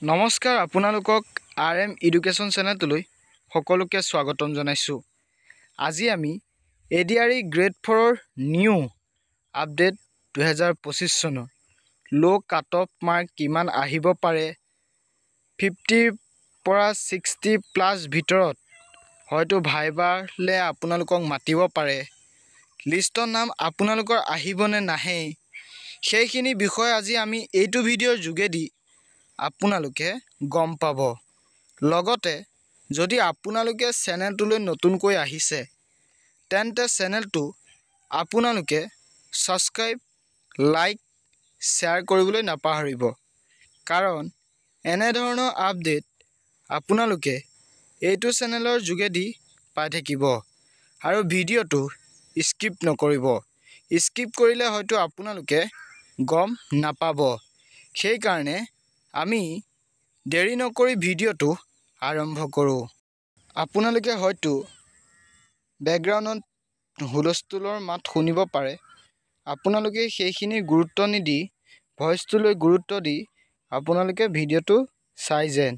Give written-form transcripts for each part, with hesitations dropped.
নমস্কাৰ আপোনালোকক RM education চেনেলটোলৈ সকলোকে স্বাগতম জনাইছোঁ। আজি আমি ADRE গ্ৰেড 4ৰ নিউ আপডেট 2025 চনৰ লো কাট অফ মাৰ্ক কিমান আহিব পাৰে, 50 পৰা 60 প্লাছ ভিতৰত হয়তো ভাইবালে আপোনালোকক মাতিব পাৰে। লিষ্টৰ নাম আপোনালোকৰ আহিবনে নাহে সেইখিনি বিষয়ে আজি আমি এইটো ভিডিঅ'ৰ যোগেদি আপোনালোকে গম পাব। লগতে যদি আপোনালোকে চেনেলটোলৈ নতুনকৈ আহিছে তেন্তে চেনেলটো আপোনালোকে সাবস্ক্ৰাইব, লাইক, শ্বেয়াৰ কৰিবলৈ নাপাহৰিব, কাৰণ এনে ধৰণৰ আপডেট আপোনালোকে এইটো চেনেলৰ যোগেদি পাই থাকিব। আৰু ভিডিঅ'টো স্কিপ নকৰিব, স্কিপ কৰিলে হয়তো আপোনালোকে গম নাপাব। সেইকাৰণে আমি দেৰি নকৰি ভিডিঅ'টো আৰম্ভ কৰোঁ। আপোনালোকে হয়তো বেকগ্ৰাউণ্ডত হুলস্থুলৰ মাত শুনিব পাৰে। আপোনালোকে সেইখিনি গুৰুত্ব নিদি ভইচটোলৈ গুৰুত্ব দি আপোনালোকে ভিডিঅ'টো চাই যেন।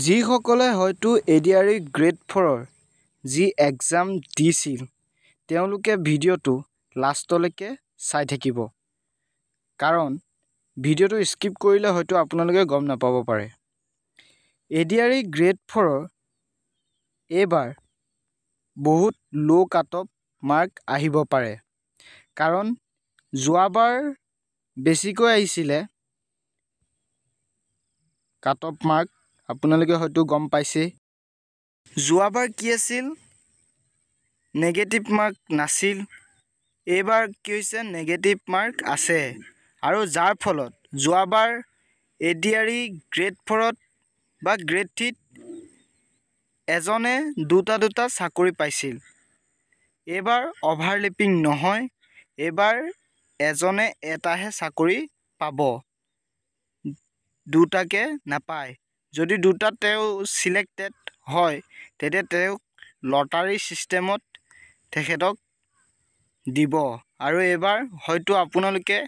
যিসকলে হয়তো ADRE গ্ৰেড 4ৰ যি এক্সাম দিছিল তেওঁলোকে ভিডিঅ'টো লাষ্টলৈকে চাই থাকিব, কাৰণ ভিডিঅ'টো স্কিপ কৰিলে হয়তো আপোনালোকে গম নাপাব পাৰে। ADRE গ্ৰেড 4ৰ এইবাৰ বহুত লো কাট অফ মাৰ্ক আহিব পাৰে, কাৰণ যোৱাবাৰ বেছিকৈ আহিছিলে কাট অফ মাৰ্ক। আপোনালোকে হয়তো গম পাইছে যোৱাবাৰ কি আছিল, নেগেটিভ মাৰ্ক নাছিল। এইবাৰ কি হৈছে, নেগেটিভ মাৰ্ক আছে, আৰু যাৰ ফলত যোৱাবাৰ ADRE গ্ৰেড 4ত বা গ্ৰেড 3ত এজনে দুটা চাকৰি পাইছিল। এইবাৰ অভাৰলেপিং নহয়, এইবাৰ এজনে এটাহে চাকৰি পাব, দুটাকে নাপায়। যদি দুটাত তেওঁ চিলেক্টেড হয় তেতিয়া তেওঁক লটাৰী চিষ্টেমত তেখেতক দিব, আৰু এইবাৰ হয়তো আপোনালোকে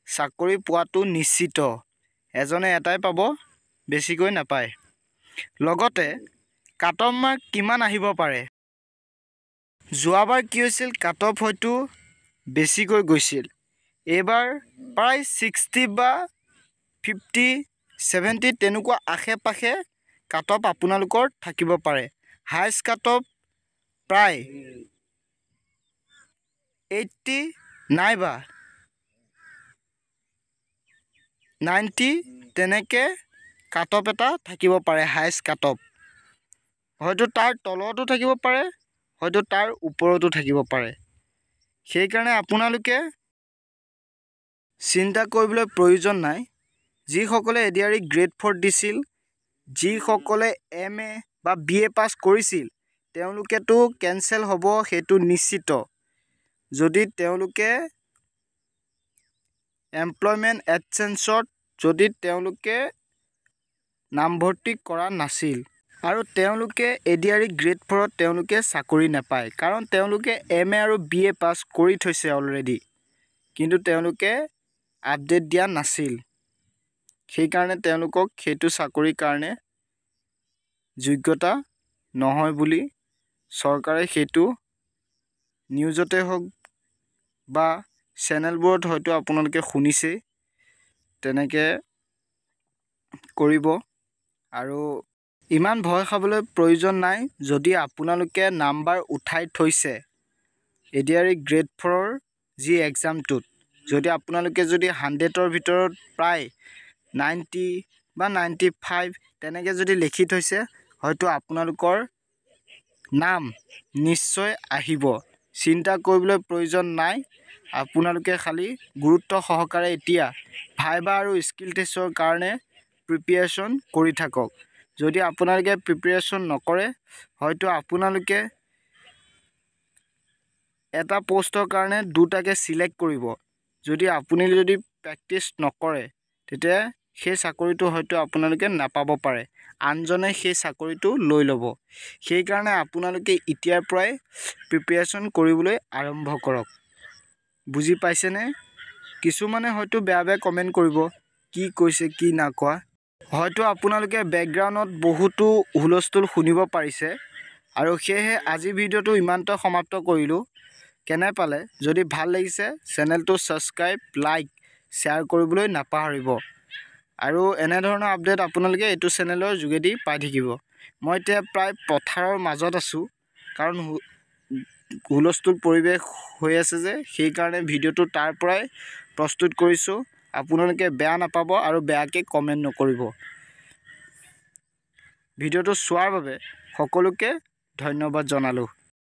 চাকৰি পোৱাটো নিশ্চিত। এজনে এটাই পাব, বেছিকৈ নাপায়। লগতে কাট অফ মাৰ্ক কিমান আহিব পাৰে। যোৱাবাৰ কি হৈছিল, কাট অফ হয়তো বেছিকৈ গৈছিল। এইবাৰ প্ৰায় 60 বা 50, 70 তেনেকুৱা আশে পাশে কাট অফ আপোনালোকৰ থাকিব পাৰে। হাইষ্ট কাট অফ প্ৰায় 80 নাইবা 90 তেনেকৈ কাট অফ এটা থাকিব পাৰে। হাইষ্ট কাট অফ হয়তো তাৰ তলতো থাকিব পাৰে, হয়তো তাৰ ওপৰতো থাকিব পাৰে। সেইকাৰণে আপোনালোকে চিন্তা কৰিবলৈ প্ৰয়োজন নাই। যিসকলে ADRE গ্ৰেড 4 দিছিল, যিসকলে MA বা BA পাছ কৰিছিল, তেওঁলোকেতো কেঞ্চেল হ'ব সেইটো নিশ্চিত। যদি তেওঁলোকে এমপ্লয়মেণ্ট এক্সচেঞ্জত যদি তেওঁলোকে নামভৰ্তি কৰা নাছিল, আৰু তেওঁলোকে ADRE গ্ৰেড 4ত তেওঁলোকে চাকৰি নাপায়, কাৰণ তেওঁলোকে MA আৰু BA পাছ কৰি থৈছে অলৰেডি, কিন্তু তেওঁলোকে আপডেট দিয়া নাছিল। সেইকাৰণে তেওঁলোকক সেইটো চাকৰিৰ কাৰণে যোগ্যতা নহয় বুলি চৰকাৰে সেইটো নিউজতে হওক বা চেনেলবোৰত হয়তো আপোনালোকে শুনিছেই, তেনেকৈ কৰিব। আৰু ইমান ভয় খাবলৈ প্ৰয়োজন নাই। যদি আপোনালোকে নাম্বাৰ উঠাই থৈছে ADRE গ্ৰেড 4ৰ যি এক্সামটোত, যদি আপোনালোকে যদি 100ৰ ভিতৰত প্ৰায় 90 বা 95 তেনেকৈ যদি লিখি থৈছে, হয়তো আপোনালোকৰ নাম নিশ্চয় আহিব। চিন্তা কৰিবলৈ প্ৰয়োজন নাই। আপোনালোকে খালি গুৰুত্ব সহকাৰে এতিয়া ভাইবা আৰু স্কিল টেষ্টৰ কাৰণে প্ৰিপেৰেশ্যন কৰি থাকক। যদি আপোনালোকে প্ৰিপেৰেশ্যন নকৰে, হয়তো আপোনালোকে এটা পোষ্টৰ কাৰণে দুটাকে চিলেক্ট কৰিব। যদি আপুনি প্ৰেক্টিছ নকৰে, তেতিয়া সেই চাকৰিটো হয়তো আপোনালোকে নাপাব পাৰে, আনজনে সেই চাকৰিটো লৈ ল'ব। সেইকাৰণে আপোনালোকে এতিয়াৰ পৰাই প্ৰিপেৰেশ্যন কৰিবলৈ আৰম্ভ কৰক। বুজি পাইছেনে? কিছুমানে হয়তো বেয়া কমেণ্ট কৰিব, কি কৈছে কি নাকোৱা। হয়তো আপোনালোকে বেকগ্ৰাউণ্ডত বহুতো হুলস্থুল শুনিব পাৰিছে আৰু সেয়েহে আজি ভিডিঅ'টো ইমানতে সমাপ্ত কৰিলোঁ। কেনে পালে? যদি ভাল লাগিছে চেনেলটো ছাবস্ক্ৰাইব, লাইক, শ্বেয়াৰ কৰিবলৈ নাপাহৰিব আৰু এনেধৰণৰ আপডেট আপোনালোকে এইটো চেনেলৰ যোগেদি পাই থাকিব। মই এতিয়া প্ৰায় পথাৰৰ মাজত আছোঁ কাৰণ হুলস্থুল পৰিৱেশ হৈ আছে যে সেইকাৰণে ভিডিঅ'টো তাৰ পৰাই প্ৰস্তুত কৰিছোঁ। আপোনালোকে বেয়া নাপাব আৰু বেয়াকৈ কমেণ্ট নকৰিব। ভিডিঅ'টো চোৱাৰ বাবে সকলোকে ধন্যবাদ জনালোঁ।